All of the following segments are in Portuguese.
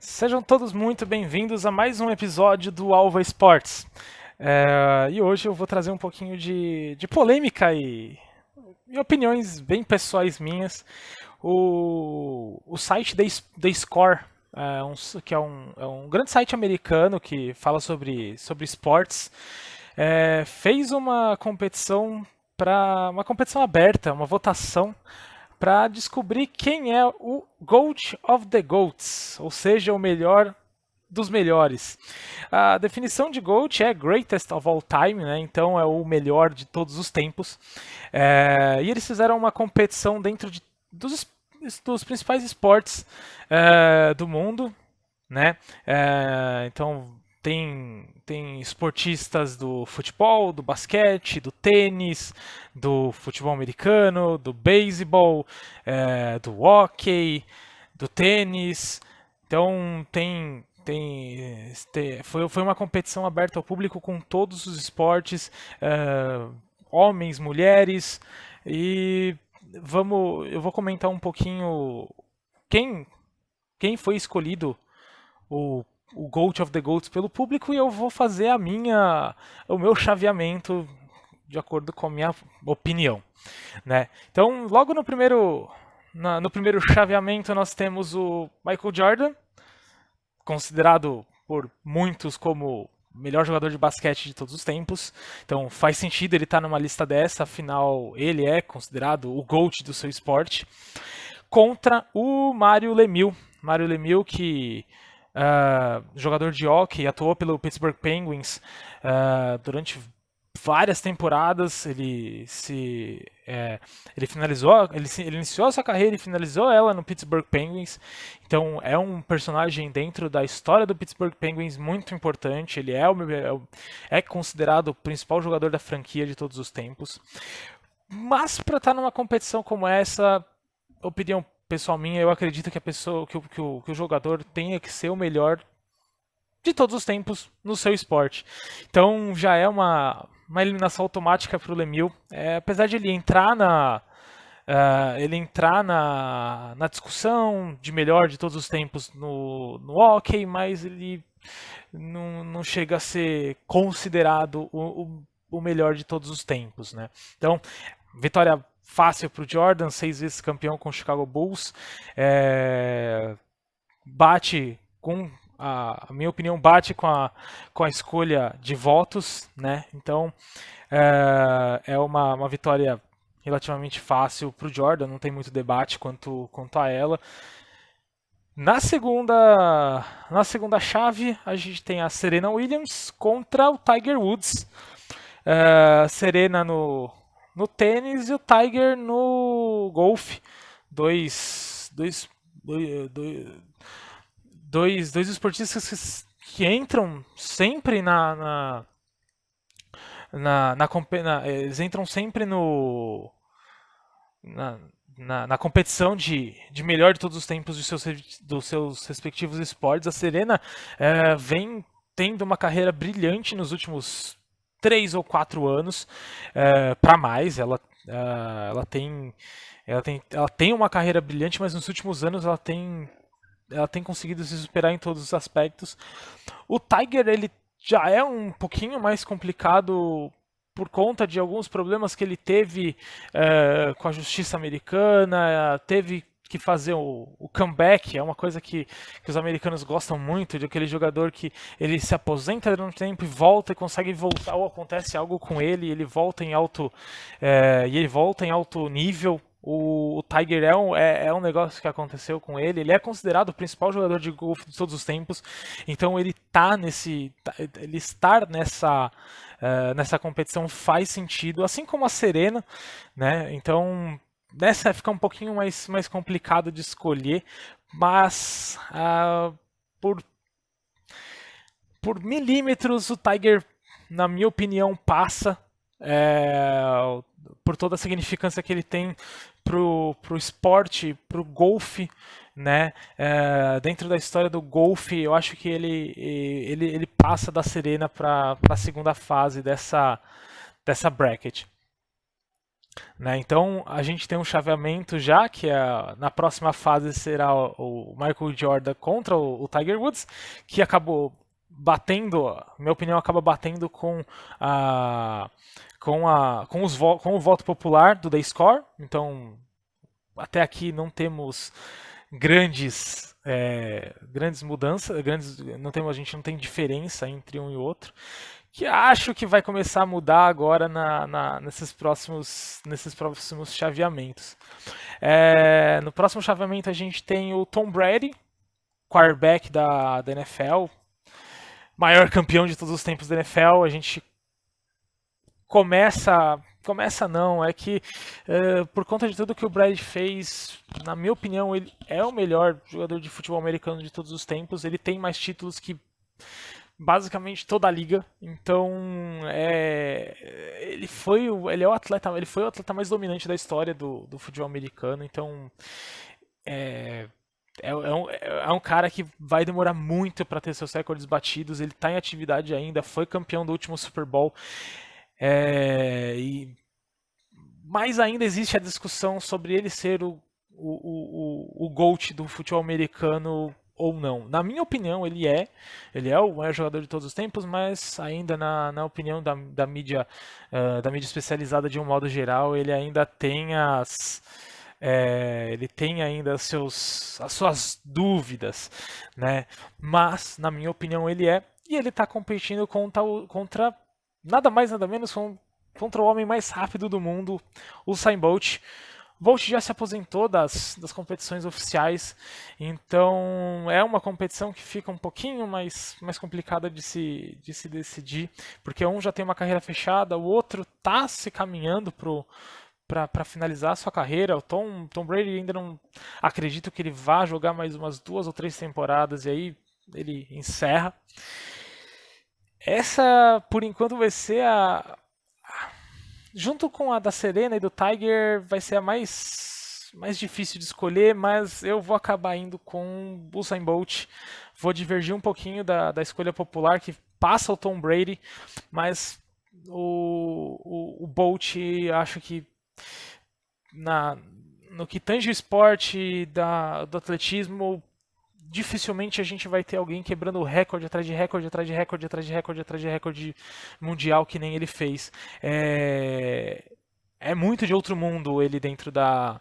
Sejam todos muito bem-vindos a mais um episódio do Alva Sports. E hoje eu vou trazer um pouquinho de polêmica e opiniões bem pessoais minhas. O site The Score, que é um grande site americano que fala sobre esportes, fez uma competição aberta, uma votação para descobrir quem é o GOAT of the GOATs, ou seja, o melhor dos melhores. A definição de GOAT é Greatest of All Time, né? Então é o melhor de todos os tempos. E eles fizeram uma competição dentro dos principais esportes do mundo, né? Então tem esportistas do futebol, do basquete, do tênis, do futebol americano, do beisebol, do hóquei, do tênis. Então foi uma competição aberta ao público com todos os esportes, homens, mulheres, e eu vou comentar um pouquinho quem, quem foi escolhido o, o GOAT of the GOATs pelo público, e eu vou fazer o meu chaveamento de acordo com a minha opinião, né? Então, logo no primeiro chaveamento nós temos o Michael Jordan, considerado por muitos como o melhor jogador de basquete de todos os tempos. Então faz sentido ele estar numa lista dessa, afinal ele é considerado o GOAT do seu esporte. Contra o Mario Lemieux. Mario Lemieux, que jogador de hockey, atuou pelo Pittsburgh Penguins durante várias temporadas. Ele iniciou a sua carreira e finalizou ela no Pittsburgh Penguins. Então é um personagem dentro da história do Pittsburgh Penguins muito importante. Ele é considerado o principal jogador da franquia de todos os tempos. Mas para estar numa competição como essa, opinião pessoal minha, eu acredito que a pessoa, que o jogador tenha que ser o melhor de todos os tempos no seu esporte. Então já é uma eliminação automática para o Lemieux. Apesar de ele entrar na discussão de melhor de todos os tempos no hockey, mas ele não chega a ser considerado o melhor de todos os tempos, né? Então, vitória fácil para o Jordan, 6 vezes campeão com o Chicago Bulls. Bate com a minha opinião, bate com a escolha de votos, né? Então é uma vitória relativamente fácil para o Jordan, não tem muito debate quanto a ela. Na segunda chave, a gente tem a Serena Williams contra o Tiger Woods. Serena no tênis e o Tiger no golfe. Dois esportistas que entram sempre eles entram sempre na competição de melhor de todos os tempos dos seus respectivos esportes. A Serena vem tendo uma carreira brilhante nos últimos 3 ou 4 anos, para mais. Ela tem uma carreira brilhante, mas nos últimos anos ela tem conseguido se superar em todos os aspectos. O Tiger, ele já é um pouquinho mais complicado por conta de alguns problemas que ele teve com a justiça americana. Teve que fazer o comeback, é uma coisa que os americanos gostam muito, de aquele jogador que ele se aposenta durante um tempo e volta e consegue voltar, ou acontece algo com ele e ele volta em alto nível. O Tiger é um negócio que aconteceu com ele. Ele é considerado o principal jogador de golfe de todos os tempos. Então ele estar nessa competição faz sentido, assim como a Serena, né? Então nessa fica um pouquinho mais complicado de escolher, mas por milímetros o Tiger, na minha opinião, passa, é, por toda a significância que ele tem pro esporte, pro golfe, né? Dentro da história do golfe, eu acho que ele passa da Serena para a segunda fase dessa bracket. né? Então a gente tem um chaveamento já, que na próxima fase será o Michael Jordan contra o Tiger Woods, que acabou batendo, minha opinião, acaba batendo a, com o voto popular do The Score. Então até aqui não temos grandes mudanças, a gente não tem diferença entre um e outro, que acho que vai começar a mudar agora nesses próximos chaveamentos. No próximo chaveamento a gente tem o Tom Brady, quarterback da NFL, maior campeão de todos os tempos da NFL. A gente começa não, é que por conta de tudo que o Brady fez, na minha opinião, ele é o melhor jogador de futebol americano de todos os tempos. Ele tem mais títulos que basicamente toda a liga. Então, ele foi o atleta mais dominante da história do futebol americano. Então, é um cara que vai demorar muito para ter seus recordes batidos. Ele está em atividade ainda, foi campeão do último Super Bowl. Mas ainda existe a discussão sobre ele ser o GOAT do futebol americano ou não. Na minha opinião, ele é o maior jogador de todos os tempos, mas ainda na opinião da mídia, da mídia especializada de um modo geral, ele ainda tem ele tem ainda as suas dúvidas, né? Mas, na minha opinião, e ele está competindo contra nada mais nada menos contra o homem mais rápido do mundo, o Usain Bolt. Bolt já se aposentou das competições oficiais, então é uma competição que fica um pouquinho mais complicada de se decidir, porque um já tem uma carreira fechada, o outro está se caminhando para finalizar a sua carreira. O Tom Brady ainda não acredito que ele vá jogar mais umas 2 ou 3 temporadas e aí ele encerra. Essa, por enquanto, vai ser junto com a da Serena e do Tiger, vai ser a mais difícil de escolher, mas eu vou acabar indo com o Usain Bolt. Vou divergir um pouquinho da escolha popular, que passa o Tom Brady, mas o Bolt, acho que no que tange o esporte do atletismo, dificilmente a gente vai ter alguém quebrando recorde atrás de recorde, atrás de recorde, atrás de recorde, atrás de recorde mundial que nem ele fez. É muito de outro mundo ele dentro do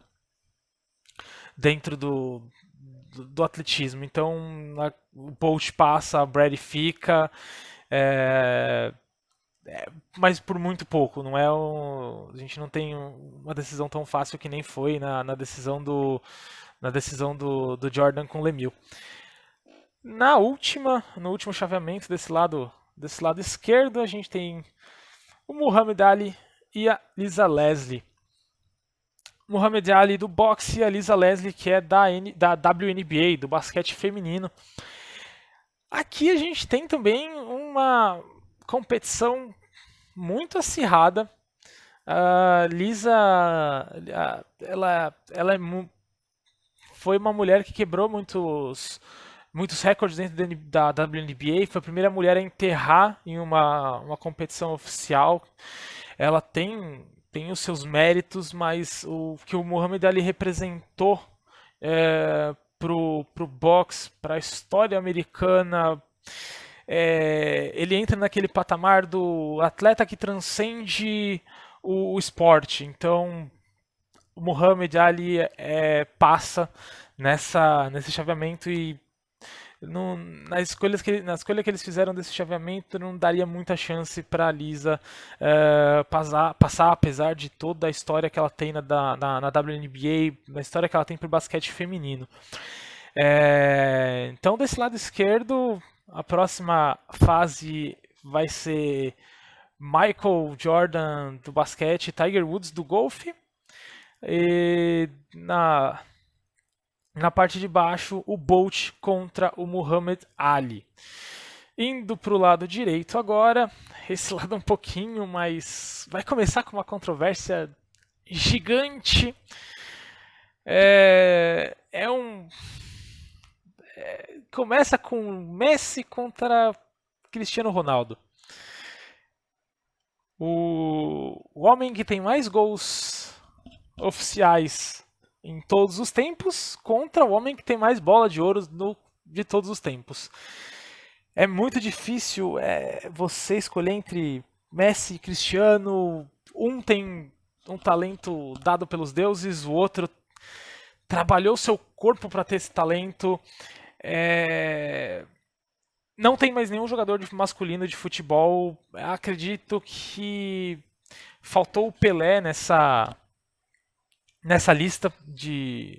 atletismo. Então o Bolt passa, a Brady fica, é, mas por muito pouco. A gente não tem uma decisão tão fácil que nem foi na decisão do Jordan com o Lemieux. No último chaveamento desse lado esquerdo, a gente tem o Muhammad Ali e a Lisa Leslie. Muhammad Ali do boxe e a Lisa Leslie, que é da WNBA, do basquete feminino. Aqui a gente tem também uma competição muito acirrada. A Lisa, ela foi uma mulher que quebrou muitos recordes dentro da WNBA. Foi a primeira mulher a enterrar em uma competição oficial. Ela tem os seus méritos, mas o que o Muhammad Ali representou pro boxe, para a história americana, ele entra naquele patamar do atleta que transcende o esporte. Então, o Muhammad Ali passa nesse chaveamento e na escolha que eles fizeram desse chaveamento não daria muita chance para a Lisa passar, apesar de toda a história que ela tem na WNBA, na história que ela tem para o basquete feminino. Então, desse lado esquerdo, a próxima fase vai ser Michael Jordan do basquete e Tiger Woods do golfe. E na parte de baixo, o Bolt contra o Muhammad Ali. Indo para o lado direito agora, esse lado um pouquinho mais... vai começar com uma controvérsia gigante. Começa com Messi contra Cristiano Ronaldo. O homem que tem mais gols oficiais em todos os tempos contra o homem que tem mais bola de ouro de todos os tempos. É muito difícil você escolher entre Messi e Cristiano. Um tem um talento dado pelos deuses, o outro trabalhou seu corpo para ter esse talento. Não tem mais nenhum jogador masculino de futebol. Acredito que faltou o Pelé nessa lista,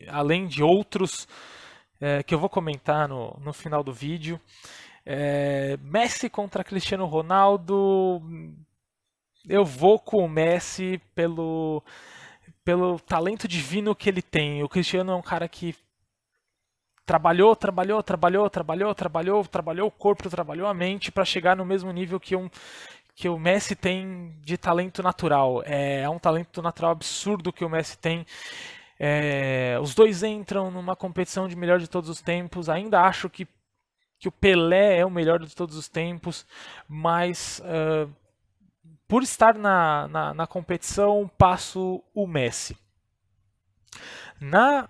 além de outros que eu vou comentar no final do vídeo. Messi contra Cristiano Ronaldo. Eu vou com o Messi pelo talento divino que ele tem. O Cristiano é um cara que trabalhou o corpo, trabalhou a mente para chegar no mesmo nível que o Messi tem de talento natural. É um talento natural absurdo que o Messi tem. Os dois entram numa competição de melhor de todos os tempos. Ainda acho que o Pelé é o melhor de todos os tempos, mas por estar na competição, passo o Messi. Na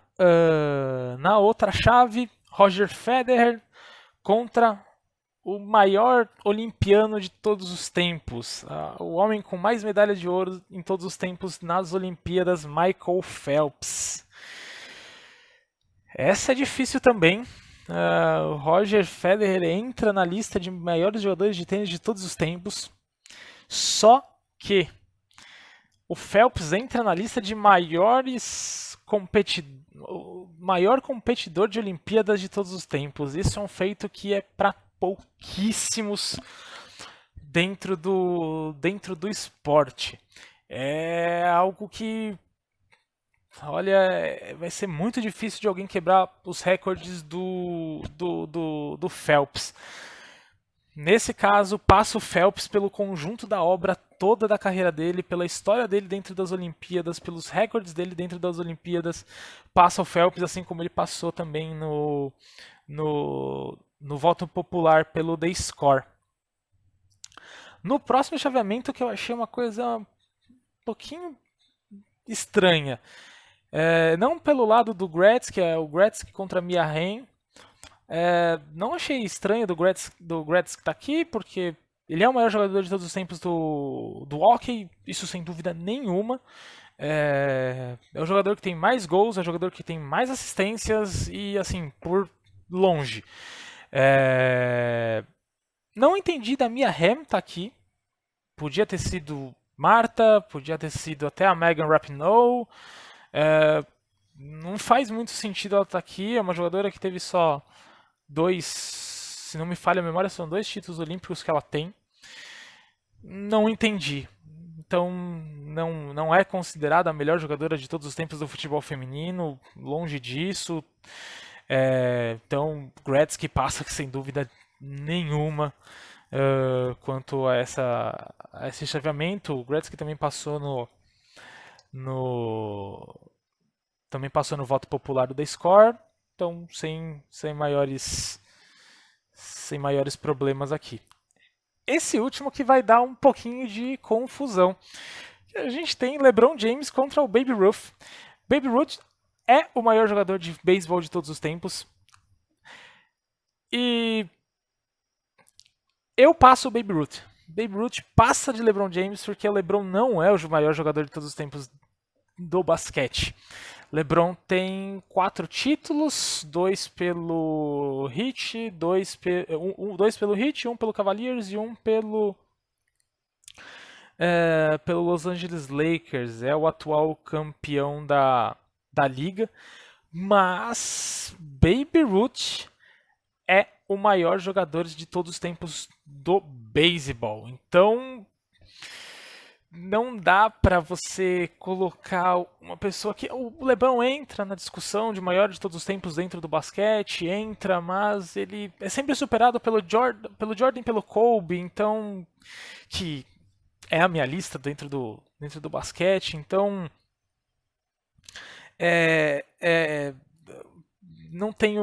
outra chave, Roger Federer contra o maior olimpiano de todos os tempos, o homem com mais medalhas de ouro em todos os tempos nas Olimpíadas, Michael Phelps. Essa é difícil também. O Roger Federer entra na lista de maiores jogadores de tênis de todos os tempos, só que o Phelps entra na lista de maior competidor de Olimpíadas de todos os tempos. Isso é um feito que é para pouquíssimos dentro do esporte. É algo que, olha, vai ser muito difícil de alguém quebrar os recordes do Phelps. Nesse caso, passa o Phelps pelo conjunto da obra toda da carreira dele, pela história dele dentro das Olimpíadas, pelos recordes dele dentro das Olimpíadas. Passa o Phelps, assim como ele passou também no voto popular pelo The Score. No próximo chaveamento, que eu achei uma coisa um pouquinho estranha. Não pelo lado do Gretzky, é o Gretzky contra Mia Hamm. Não achei estranho do Gretzky estar aqui, porque ele é o maior jogador de todos os tempos do hockey, isso sem dúvida nenhuma. É o jogador que tem mais gols, é o jogador que tem mais assistências e, assim, por longe. Não entendi da Mia Hamm estar aqui. Podia ter sido Marta, podia ter sido até a Megan Rapinoe. Não faz muito sentido ela estar aqui. É uma jogadora que teve só se não me falha a memória, são 2 títulos olímpicos que ela tem. Não entendi. Então, não é considerada a melhor jogadora de todos os tempos do futebol feminino, longe disso. Então, Gretzky passa sem dúvida nenhuma quanto a esse chaveamento. O Gretzky também passou também passou no voto popular do The Score. Então, sem maiores problemas aqui. Esse último que vai dar um pouquinho de confusão. A gente tem LeBron James contra o Babe Ruth. Babe Ruth é o maior jogador de beisebol de todos os tempos. E eu passo o Babe Ruth. Babe Ruth passa de LeBron James porque o LeBron não é o maior jogador de todos os tempos do basquete. LeBron tem 4 títulos, 2 pelo Heat, 2 pelo Heat, 1 pelo Cavaliers e 1 pelo Los Angeles Lakers. É o atual campeão da liga. Mas Babe Ruth é o maior jogador de todos os tempos do beisebol. Então, não dá para você colocar uma pessoa que... O LeBron entra na discussão de maior de todos os tempos dentro do basquete, mas ele é sempre superado pelo Jordan e pelo Kobe, então... que é a minha lista dentro do basquete, então... não tem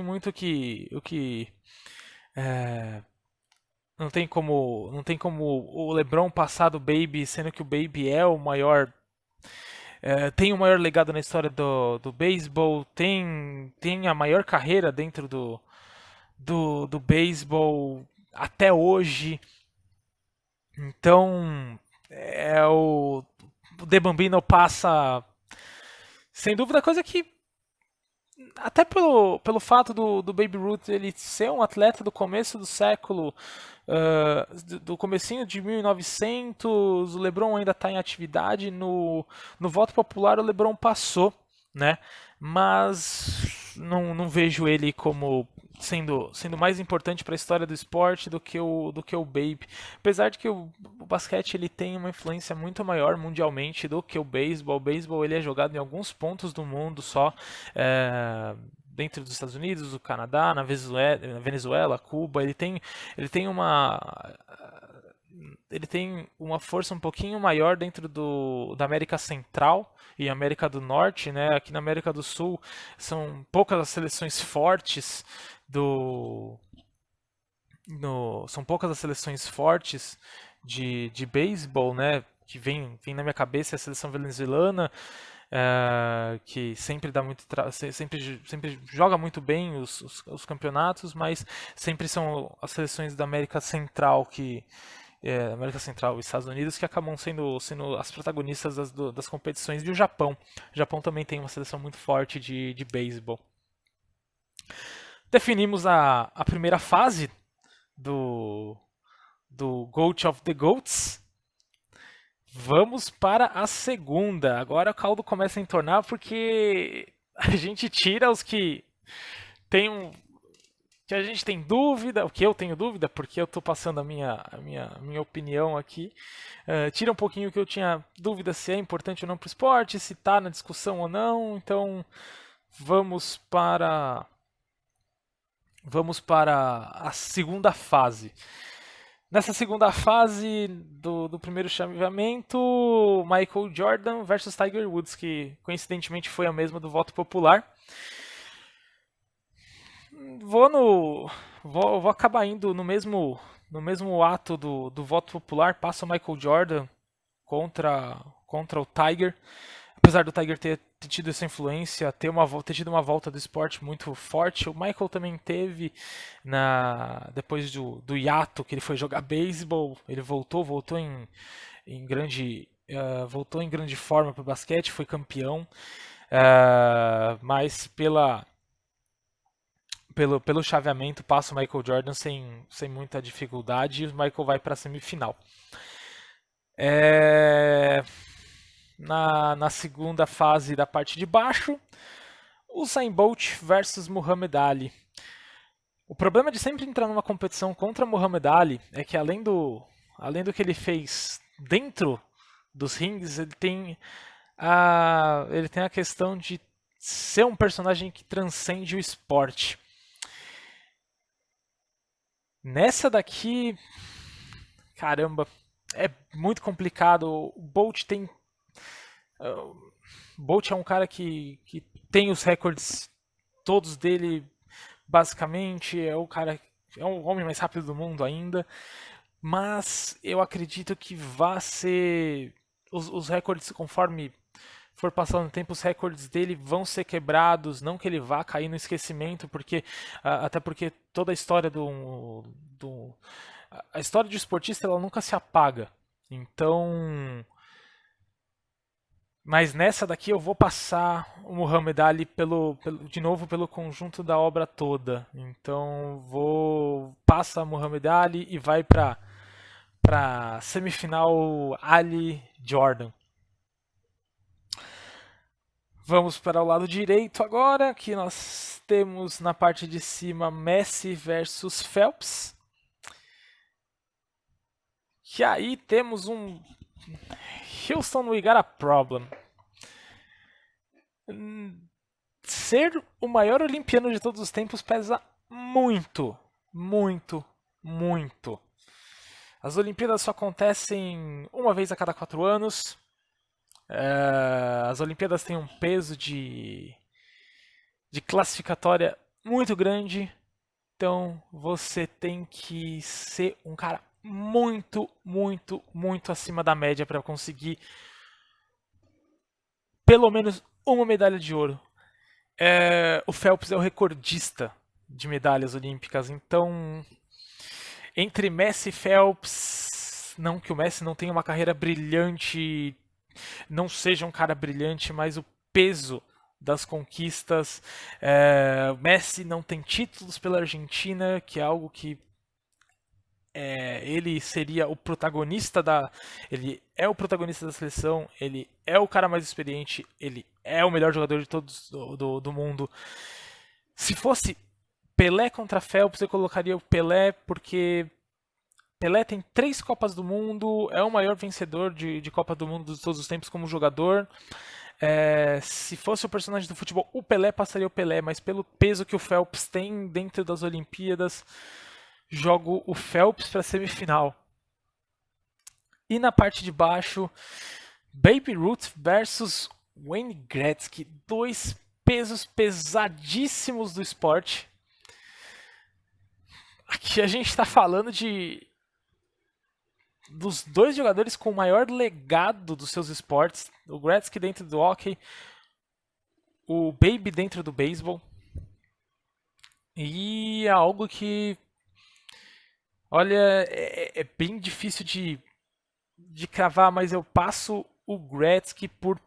muito o que não tem como o LeBron passar do Baby, sendo que o Baby é o maior tem o maior legado na história do beisebol, tem a maior carreira dentro do beisebol até hoje. Então, o De Bambino passa, sem dúvida, coisa que até pelo fato do Baby Ruth ele ser um atleta do começo do século, do comecinho de 1900, o LeBron ainda está em atividade. No voto popular o LeBron passou, né? Mas não vejo ele como sendo mais importante para a história do esporte do que o Babe. Apesar de que o basquete ele tem uma influência muito maior mundialmente do que o beisebol. O beisebol ele é jogado em alguns pontos do mundo só, dentro dos Estados Unidos, do Canadá, na Venezuela, Cuba. Ele tem uma força um pouquinho maior dentro da América Central e América do Norte, né? Aqui na América do Sul são poucas as seleções fortes do são poucas as seleções fortes de beisebol, né? Que vem na minha cabeça a seleção venezuelana, que sempre dá muito sempre joga muito bem os campeonatos, mas sempre são as seleções da América Central América Central e Estados Unidos que acabam sendo as protagonistas das competições. E o Japão. O Japão também tem uma seleção muito forte de beisebol. Definimos a primeira fase do GOAT of the GOATs. Vamos para a segunda. Agora o caldo começa a entornar porque a gente tira os que que a gente tem dúvida, o que eu tenho dúvida, porque eu estou passando a minha opinião aqui. Tira um pouquinho o que eu tinha dúvida se é importante ou não para o esporte, se está na discussão ou não. Então vamos para a segunda fase. Nessa segunda fase do primeiro chaveamento, Michael Jordan versus Tiger Woods, que coincidentemente foi a mesma do voto popular. Vou acabar indo no mesmo ato do voto popular. Passa o Michael Jordan contra o Tiger. Apesar do Tiger ter tido essa influência, ter tido uma volta do esporte muito forte, o Michael também teve depois do hiato que ele foi jogar beisebol. Ele voltou em grande forma para o basquete, foi campeão, mas pelo chaveamento passa o Michael Jordan sem muita dificuldade e o Michael vai para a semifinal. Na segunda fase da parte de baixo, Usain Bolt versus Muhammad Ali. O problema de sempre entrar numa competição contra Muhammad Ali é que além do que ele fez dentro dos rings, ele tem a questão de ser um personagem que transcende o esporte. Nessa daqui, caramba, é muito complicado. O Bolt é um cara que tem os recordes todos dele, basicamente. É o homem mais rápido do mundo ainda. Mas eu acredito que vai ser. Os recordes, conforme for passando o tempo, os recordes dele vão ser quebrados, não que ele vá cair no esquecimento, até porque toda a história a história de esportista ela nunca se apaga. Então, mas nessa daqui eu vou passar o Muhammad Ali de novo pelo conjunto da obra toda. Então passa Muhammad Ali e vai para semifinal Ali Jordan. Vamos para o lado direito agora, que nós temos na parte de cima Messi versus Phelps. E aí temos um Houston, we got a problem. Ser o maior olimpiano de todos os tempos pesa muito, muito, muito. As Olimpíadas só acontecem uma vez a cada 4 anos. As Olimpíadas têm um peso de classificatória muito grande. Então você tem que ser um cara muito, muito, muito acima da média para conseguir pelo menos uma medalha de ouro. O Phelps é o recordista de medalhas olímpicas, então entre Messi e Phelps, não que o Messi não tenha uma carreira brilhante, não seja um cara brilhante, mas o peso das conquistas, Messi não tem títulos pela Argentina, que é algo que ele seria o protagonista ele é o protagonista da seleção, ele é o cara mais experiente, ele é o melhor jogador de todos do mundo. Se fosse Pelé contra Phelps, eu colocaria o Pelé, porque Pelé tem 3 Copas do Mundo, é o maior vencedor de Copa do Mundo de todos os tempos como jogador. Se fosse o personagem do futebol, o Pelé passaria o Pelé, mas pelo peso que o Phelps tem dentro das Olimpíadas, jogo o Phelps para a semifinal. E na parte de baixo, Babe Ruth versus Wayne Gretzky, 2 pesos pesadíssimos do esporte. Aqui a gente está falando dos 2 jogadores com o maior legado dos seus esportes, o Gretzky dentro do hockey, o Babe dentro do beisebol. E é algo que, olha, é bem difícil de cravar, mas eu passo o Gretzky por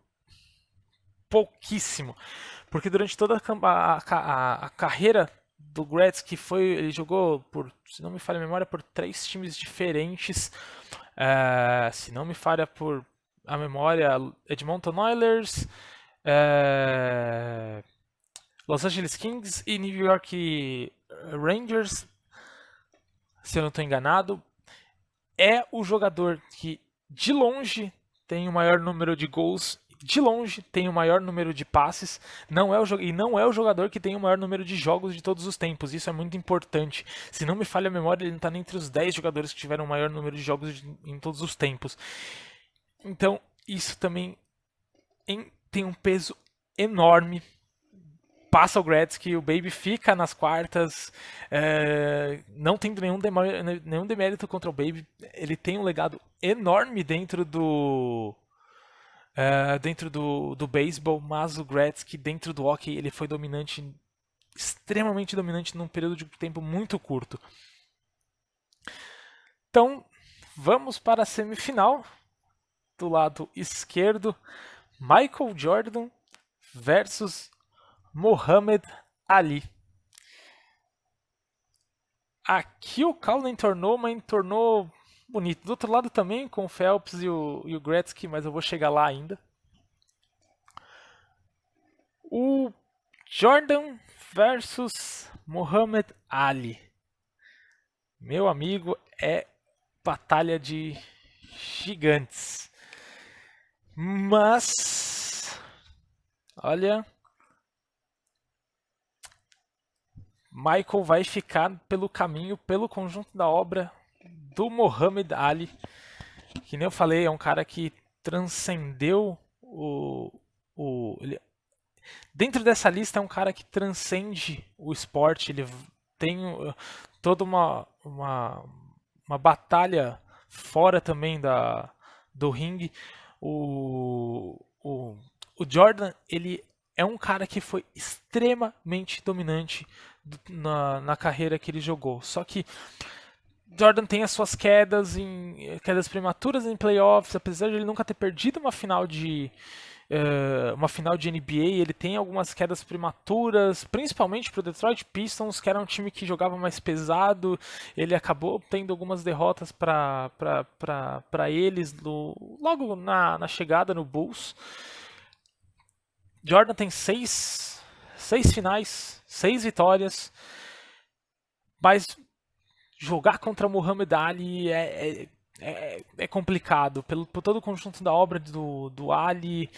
pouquíssimo. Porque durante toda a carreira do Gretzky ele jogou, se não me falha a memória, por 3 times diferentes. Se não me falha a memória, Edmonton Oilers, Los Angeles Kings e New York Rangers, se eu não estou enganado. É o jogador que, de longe, tem o maior número de gols, de longe tem o maior número de passes, não é o jogador que tem o maior número de jogos de todos os tempos. Isso é muito importante. Se não me falha a memória, ele não está nem entre os 10 jogadores que tiveram o maior número de jogos em todos os tempos. Então, isso também tem um peso enorme. Passa o Gretzky, o Babe fica nas quartas, não tem nenhum demérito contra o Babe. Ele tem um legado enorme dentro do beisebol, mas o Gretzky dentro do hockey ele foi dominante, extremamente dominante num período de tempo muito curto. Então, vamos para a semifinal. Do lado esquerdo, Michael Jordan versus Muhammad Ali. Aqui o caldo entornou, mas entornou bonito. Do outro lado também, com o Phelps e o Gretzky, mas eu vou chegar lá ainda. O Jordan versus Muhammad Ali. Meu amigo, é batalha de gigantes. Mas, olha, Michael vai ficar pelo caminho, pelo conjunto da obra do Muhammad Ali, que nem eu falei, é um cara que transcendeu dentro dessa lista é um cara que transcende o esporte, ele tem toda uma batalha fora também do ringue. O Jordan, ele é um cara que foi extremamente dominante na carreira que ele jogou. Só que Jordan tem as suas quedas prematuras em playoffs, apesar de ele nunca ter perdido uma final de NBA, ele tem algumas quedas prematuras, principalmente para o Detroit Pistons, que era um time que jogava mais pesado. Ele acabou tendo algumas derrotas para eles logo na chegada no Bulls. Jordan tem 6 finais, 6 vitórias, mas jogar contra Muhammad Ali é complicado, por todo o conjunto da obra do Ali.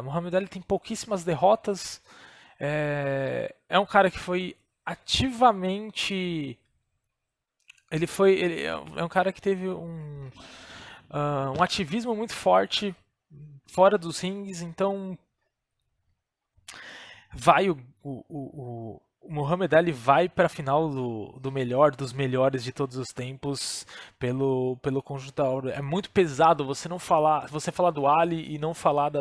Muhammad Ali tem pouquíssimas derrotas, é um cara que foi ativamente, ele é um cara que teve um ativismo muito forte fora dos rings, então vai o o Muhammad Ali vai para a final do melhor dos melhores de todos os tempos pelo conjunto da obra. É muito pesado você falar do Ali e não falar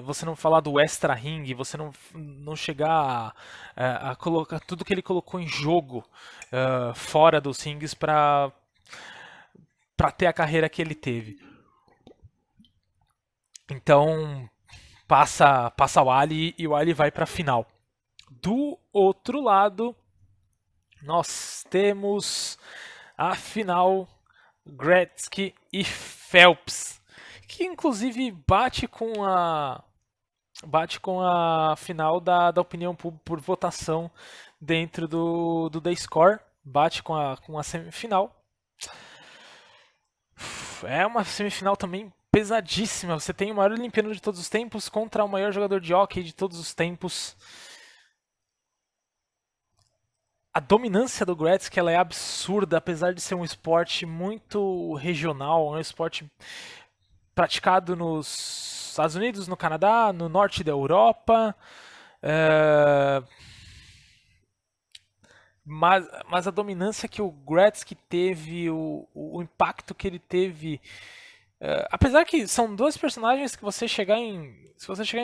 você não falar do extra ring, você não chegar a colocar tudo que ele colocou em jogo fora dos rings para ter a carreira que ele teve. Então passa o Ali e o Ali vai para a final. Do outro lado, nós temos a final Gretzky e Phelps, que inclusive bate com a final da opinião pública por votação dentro do The Score, bate com a semifinal. É uma semifinal também pesadíssima. Você tem o maior olimpíada de todos os tempos contra o maior jogador de hóquei de todos os tempos. A dominância do Gretzky ela é absurda, apesar de ser um esporte muito regional, um esporte praticado nos Estados Unidos, no Canadá, no norte da Europa. É... Mas a dominância que o Gretzky teve, o impacto que ele teve. Apesar que são dois personagens que se você chegar em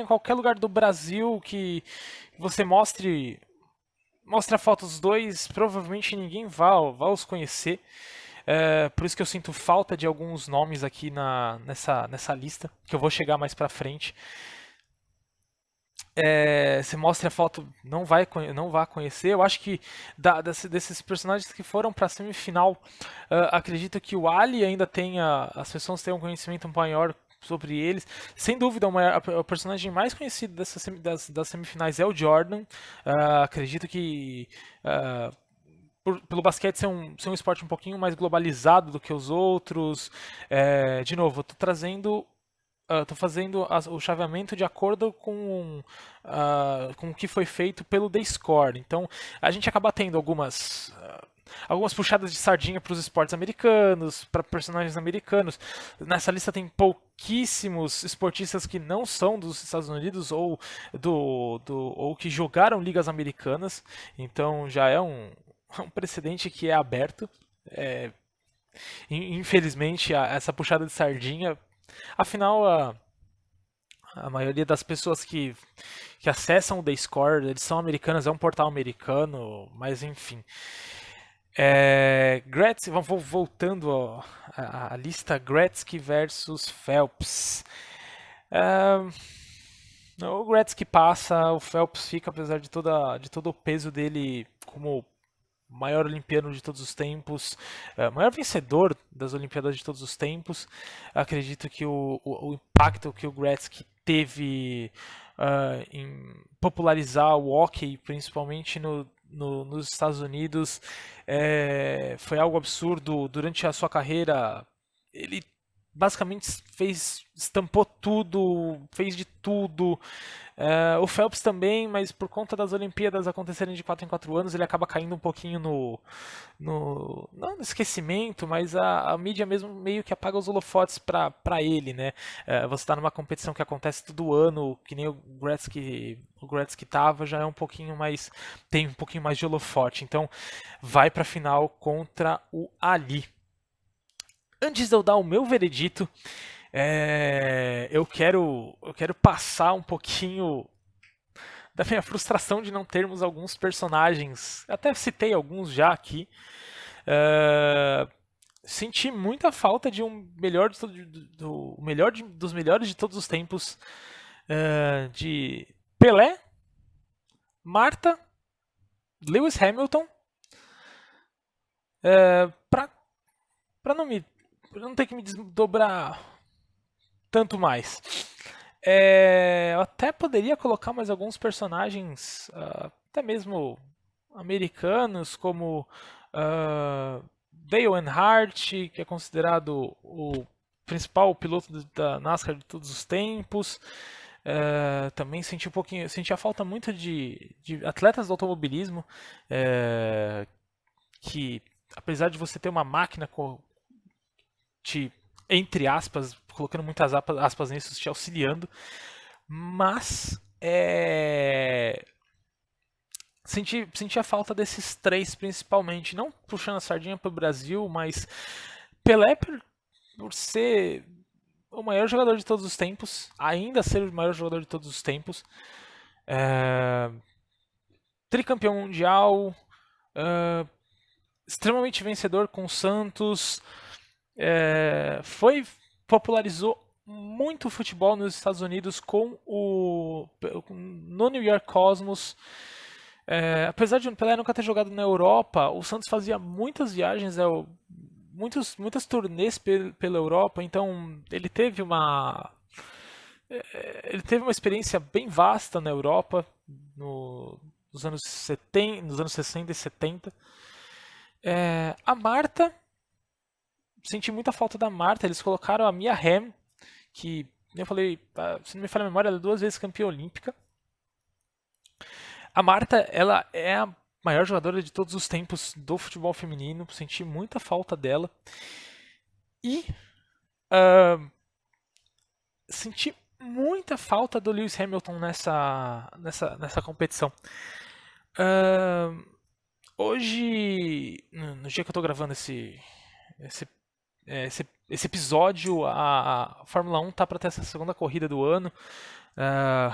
qualquer lugar do Brasil que você mostra fotos dos dois, provavelmente ninguém vai os conhecer. Por isso que eu sinto falta de alguns nomes aqui nessa lista, que eu vou chegar mais pra frente. Você mostra a foto, não vai conhecer. Eu acho que desses personagens que foram para a semifinal, acredito que o Ali ainda tenha, as pessoas tenham um conhecimento maior sobre eles. Sem dúvida, o personagem mais conhecido das semifinais é o Jordan. Acredito que pelo basquete ser um esporte um pouquinho mais globalizado do que os outros. De novo, eu tô fazendo o chaveamento de acordo com o que foi feito pelo The Score. Então, a gente acaba tendo algumas puxadas de sardinha para os esportes americanos, para personagens americanos. Nessa lista tem pouquíssimos esportistas que não são dos Estados Unidos ou que jogaram ligas americanas. Então, já é um precedente que é aberto. Infelizmente, essa puxada de sardinha. Afinal, a maioria das pessoas que acessam o The Score, eles são americanas, é um portal americano, mas enfim. Gretzky, vamos voltando à lista, Gretzky versus Phelps. O Gretzky passa, o Phelps fica, apesar de todo o peso dele como maior olimpíada de todos os tempos, maior vencedor das Olimpíadas de todos os tempos. Acredito que o impacto que o Gretzky teve em popularizar o hockey, principalmente nos Estados Unidos, foi algo absurdo. Durante a sua carreira, ele basicamente estampou tudo, fez de tudo. O Phelps também, mas por conta das Olimpíadas acontecerem de 4 em 4 anos, ele acaba caindo um pouquinho não no esquecimento, mas a mídia mesmo meio que apaga os holofotes para ele, né? Você está numa competição que acontece todo ano, que nem o Gretzky tava, já é um pouquinho mais, tem um pouquinho mais de holofote. Então, vai para a final contra o Ali. Antes de eu dar o meu veredito, eu quero passar um pouquinho da minha frustração de não termos alguns personagens. Até citei alguns já aqui. Senti muita falta de um melhor dos melhores de todos os tempos, de Pelé, Marta, Lewis Hamilton, para não ter que me desdobrar tanto mais. Eu até poderia colocar mais alguns personagens, até mesmo americanos, como Dale Earnhardt, que é considerado o principal piloto da NASCAR de todos os tempos. Também senti a falta muito de atletas do automobilismo, que apesar de você ter uma máquina entre aspas, colocando muitas aspas nisso, te auxiliando, mas senti a falta desses três principalmente. Não puxando a sardinha para o Brasil, mas Pelé, por ser o maior jogador de todos os tempos, ainda ser o maior jogador de todos os tempos, é, tricampeão mundial, extremamente vencedor com o Santos, popularizou muito o futebol nos Estados Unidos no New York Cosmos. Apesar de o Pelé nunca ter jogado na Europa, o Santos fazia muitas viagens, muitas turnês pela Europa, então ele teve uma experiência bem vasta na Europa nos anos 70, nos anos 60 e 70. A Marta, senti muita falta da Marta. Eles colocaram a Mia Hamm, que, eu falei, se não me falha a memória, ela é 2 vezes campeã olímpica. A Marta, ela é a maior jogadora de todos os tempos do futebol feminino. Senti muita falta dela. E senti muita falta do Lewis Hamilton nessa competição. Hoje, no dia que eu estou gravando esse episódio, a Fórmula 1 está para ter essa segunda corrida do ano.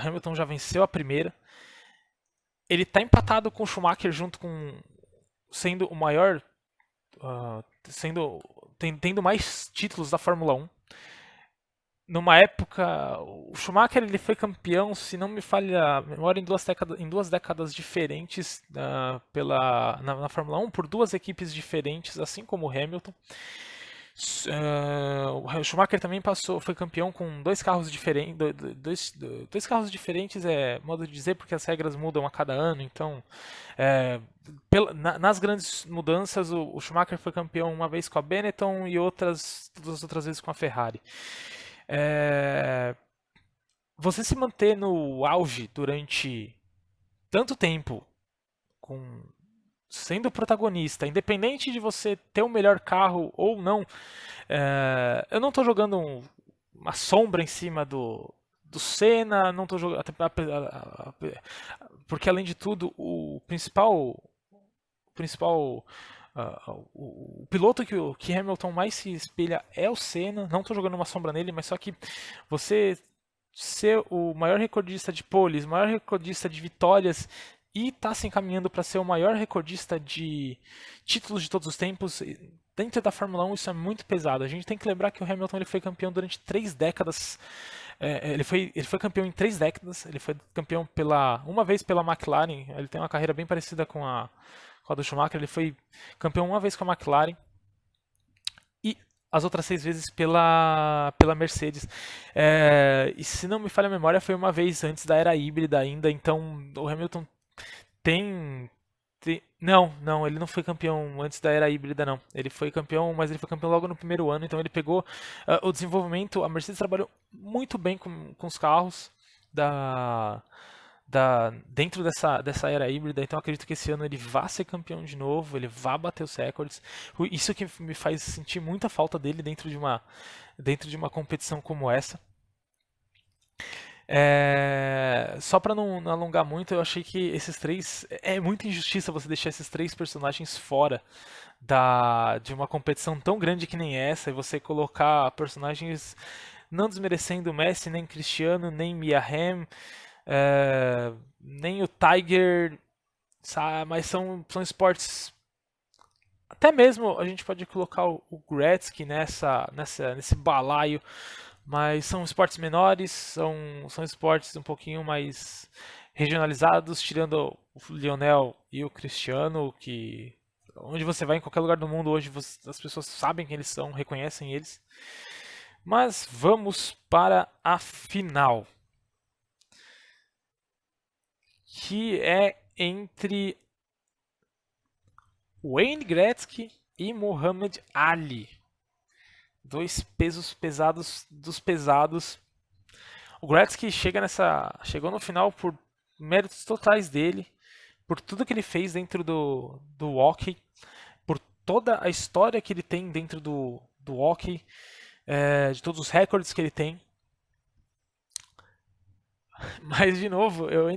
Hamilton já venceu a primeira. Ele está empatado com o Schumacher sendo o maior, tendo mais títulos da Fórmula 1. Numa época, o Schumacher ele foi campeão, se não me falha a memória, em duas décadas diferentes na Fórmula 1, por 2 equipes diferentes, assim como o Hamilton. O Schumacher também foi campeão com 2 carros diferentes. Dois carros diferentes é modo de dizer, porque as regras mudam a cada ano. Então, nas grandes mudanças, o Schumacher foi campeão uma vez com a Benetton e todas as outras vezes com a Ferrari. Você se manter no auge durante tanto tempo, sendo protagonista, independente de você ter o melhor carro ou não, eu não estou jogando uma sombra em cima do Senna, não estou jogando, porque além de tudo o piloto que Hamilton mais se espelha é o Senna. Não estou jogando uma sombra nele, mas só que você ser o maior recordista de poles, o maior recordista de vitórias e tá se encaminhando para ser o maior recordista de títulos de todos os tempos, dentro da Fórmula 1 isso é muito pesado. A gente tem que lembrar que o Hamilton ele foi campeão durante 3 décadas. Ele foi campeão em 3 décadas. Ele foi campeão uma vez pela McLaren. Ele tem uma carreira bem parecida com a do Schumacher. Ele foi campeão uma vez com a McLaren e as outras 6 vezes pela Mercedes. E se não me falha a memória, foi uma vez antes da era híbrida ainda. Então o Hamilton não, ele não foi campeão antes da era híbrida, não. Ele foi campeão, mas ele foi campeão logo no primeiro ano. Então ele pegou o desenvolvimento. A Mercedes trabalhou muito bem com os carros dentro dessa era híbrida. Então acredito que esse ano ele vá ser campeão de novo, ele vá bater os recordes. Isso que me faz sentir muita falta dele dentro de uma competição como essa. Só para não alongar muito, eu achei que esses 3 é muita injustiça você deixar esses 3 personagens fora de uma competição tão grande que nem essa, e você colocar personagens não desmerecendo o Messi, nem Cristiano, nem Mia Hamm, nem o Tiger, sabe? Mas são esportes. Até mesmo a gente pode colocar o Gretzky nesse balaio, mas são esportes menores, são esportes um pouquinho mais regionalizados, tirando o Lionel e o Cristiano, que onde você vai em qualquer lugar do mundo hoje as pessoas sabem quem eles são, reconhecem eles. Mas vamos para a final, que é entre Wayne Gretzky e Muhammad Ali. 2 pesos pesados dos pesados. O Gretzky chegou no final por méritos totais dele, por tudo que ele fez dentro do hockey, por toda a história que ele tem dentro do hockey, de todos os recordes que ele tem. Mas, de novo, eu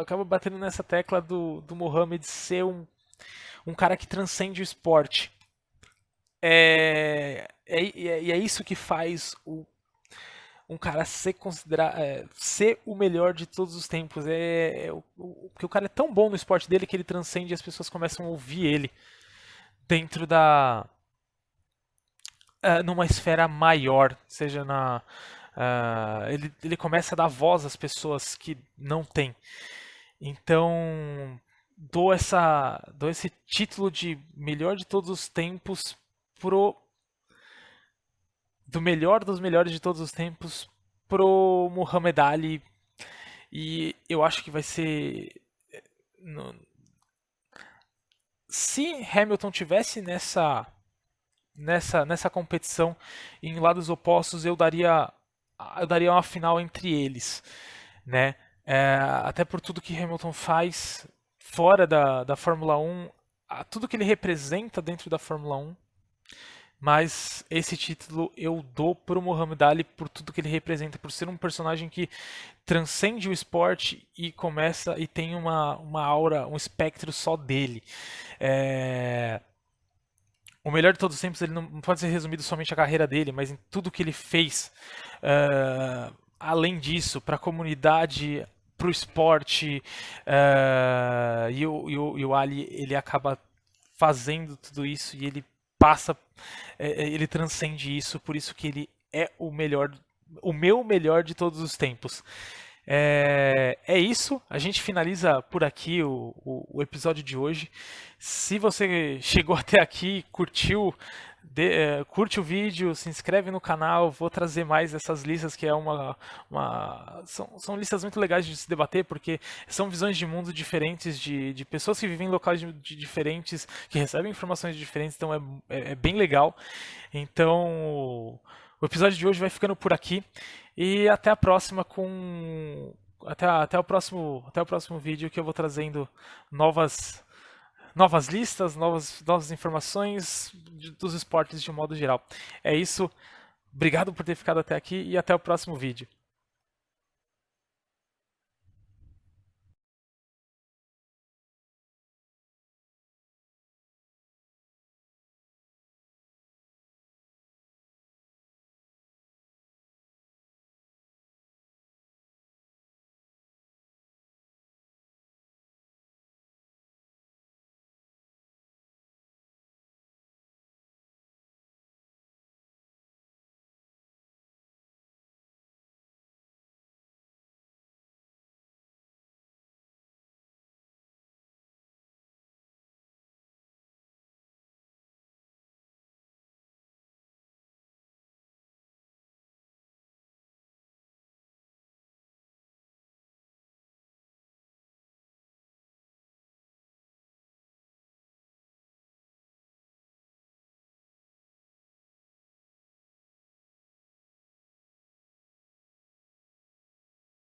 acabo batendo nessa tecla do Mohamed ser um cara que transcende o esporte. E é isso que faz um cara ser o melhor de todos os tempos. Porque o cara é tão bom no esporte dele que ele transcende e as pessoas começam a ouvir ele dentro numa esfera maior, seja ele começa a dar voz às pessoas que não têm. Então, dou esse título de melhor de todos os tempos pro do melhor dos melhores de todos os tempos pro Muhammad Ali. E eu acho que vai ser no- se Hamilton tivesse nessa competição em lados opostos, eu daria uma final entre eles, né? Até por tudo que Hamilton faz fora da Fórmula 1, tudo que ele representa dentro da Fórmula 1, mas esse título eu dou pro Muhammad Ali por tudo que ele representa, por ser um personagem que transcende o esporte e começa e tem uma aura, um espectro só dele. É, o melhor de todos os tempos ele não pode ser resumido somente à carreira dele, mas em tudo que ele fez. Além disso, para a comunidade, para o esporte, e o Ali ele acaba fazendo tudo isso e ele passa, ele transcende isso, por isso que ele é o melhor, o meu melhor de todos os tempos. É isso, a gente finaliza por aqui o episódio de hoje. Se você chegou até aqui, curte o vídeo, se inscreve no canal. Vou trazer mais essas listas, que são listas muito legais de se debater, porque são visões de mundo diferentes, de pessoas que vivem em locais diferentes, que recebem informações diferentes, então é bem legal. Então, o episódio de hoje vai ficando por aqui. E até a próxima com. Até o próximo vídeo que eu vou trazendo novas listas, novas informações dos esportes de um modo geral. É isso. Obrigado por ter ficado até aqui e até o próximo vídeo.